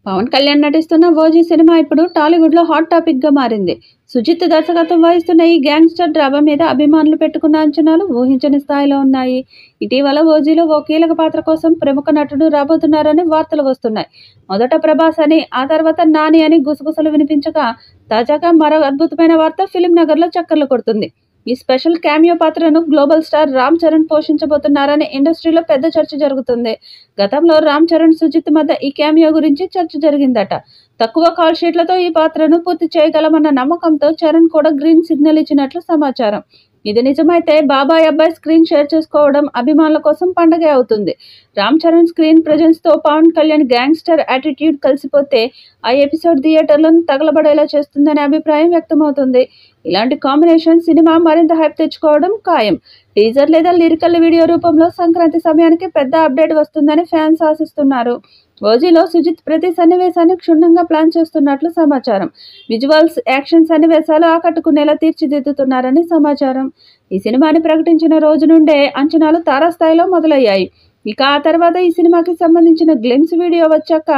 పవన్ కళ్యాణ్ నటిస్తున్న OG cinema ఇప్పుడు టాలీవుడ్ లో హాట్ టాపిక్ గా మారింది. సుజిత్ దర్శకత్వం వహిస్తున్న ఈ గ్యాంగ్స్టర్ డ్రామా మీద అభిమానులు పెట్టుకున్న అంచనాలు ఊహించని స్థాయిలో ఉన్నాయి. ఇటీవల ఓజీలో ఓ కీలక పాత్ర కోసం ప్రముఖ నటుడు రాబోతున్నారని వార్తలు వస్తున్నాయి. మొదట ప్రభాస్ అని, ఆ తర్వాత నాని అని గుసగుసలు వినిపించగా, తాజాగా మరో అద్భుతమైన వార్త ఫిలిం నగర్ లో చక్కర్లు కొడుతుంది. ఈ స్పెషల్ క్యామియో పాత్రను గ్లోబల్ స్టార్ రామ్ చరణ్ పోషించబోతున్నారని ఇండస్ట్రీలో పెద్ద చర్చ జరుగుతుంది. గతంలో రామ్ చరణ్, సుజిత్ మధ్య ఈ క్యామియో గురించి చర్చ జరిగిందట. తక్కువ కాల్ షీట్లతో ఈ పాత్రను పూర్తి చేయగలమన్న నమ్మకంతో చరణ్ కూడా గ్రీన్ సిగ్నల్ ఇచ్చినట్లు సమాచారం. ఇది నిజమైతే బాబాయ్ అబ్బాయి స్క్రీన్ షేర్ చేసుకోవడం అభిమానుల కోసం పండగే అవుతుంది. రామ్ చరణ్ స్క్రీన్ ప్రెజెన్స్ తో పవన్ కళ్యాణ్ గ్యాంగ్స్టర్ యాటిట్యూడ్ కలిసిపోతే ఆ ఎపిసోడ్ థియేటర్లను తగలబడేలా చేస్తుందనే అభిప్రాయం వ్యక్తమవుతుంది. ఇలాంటి కాంబినేషన్ సినిమా మరింత హైప్ తెచ్చుకోవడం ఖాయం. టీజర్ లేదా లిరికల్ వీడియో రూపంలో సంక్రాంతి సమయానికి పెద్ద అప్డేట్ వస్తుందని ఫ్యాన్స్ ఆశిస్తున్నారు. ఓజీలో సుజిత్ ప్రతి సన్నివేశాన్ని క్షుణ్ణంగా ప్లాన్ చేస్తున్నట్లు సమాచారం. విజువల్స్, యాక్షన్ సన్నివేశాలు ఆకట్టుకునేలా తీర్చిదిద్దుతున్నారని సమాచారం. ఈ సినిమాని ప్రకటించిన రోజు నుండే అంచనాలు తారాస్థాయిలో మొదలయ్యాయి. ఇక ఆ తర్వాత ఈ సినిమాకి సంబంధించిన గ్లిమ్స్ వీడియో వచ్చాక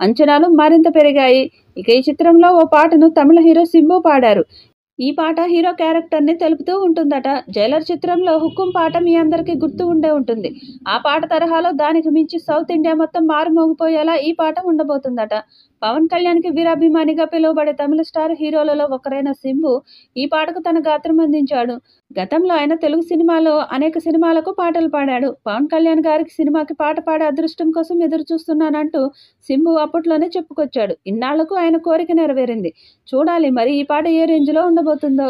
అంచనాలు మరింత పెరిగాయి. ఇక ఈ చిత్రంలో ఓ పాటను తమిళ హీరో సింబు పాడారు. ఈ పాట హీరో క్యారెక్టర్ ని తెలుపుతూ ఉంటుందట. జైలర్ చిత్రంలో హుకుం పాట మీ అందరికీ గుర్తు ఉండే ఉంటుంది. ఆ పాట తరహాలో దానికి మించి సౌత్ ఇండియా మొత్తం మారుమోగిపోయేలా ఈ పాట ఉండబోతుందట. పవన్ కళ్యాణ్ కి వీరాభిమానిగా పిలువబడే తమిళ స్టార్ హీరోలలో ఒకరైన సింబు ఈ పాటకు తన గాత్రం అందించాడు. గతంలో ఆయన తెలుగు సినిమాలో అనేక సినిమాలకు పాటలు పాడాడు. పవన్ కళ్యాణ్ గారికి సినిమాకి పాట పాడే అదృష్టం కోసం ఎదురు చూస్తున్నానంటూ సింబు అప్పట్లోనే చెప్పుకొచ్చాడు. ఇన్నాళ్లకు ఆయన కోరిక నెరవేరింది. చూడాలి మరి ఈ పాట ఏ రేంజ్ లో ఉండబోతుందో.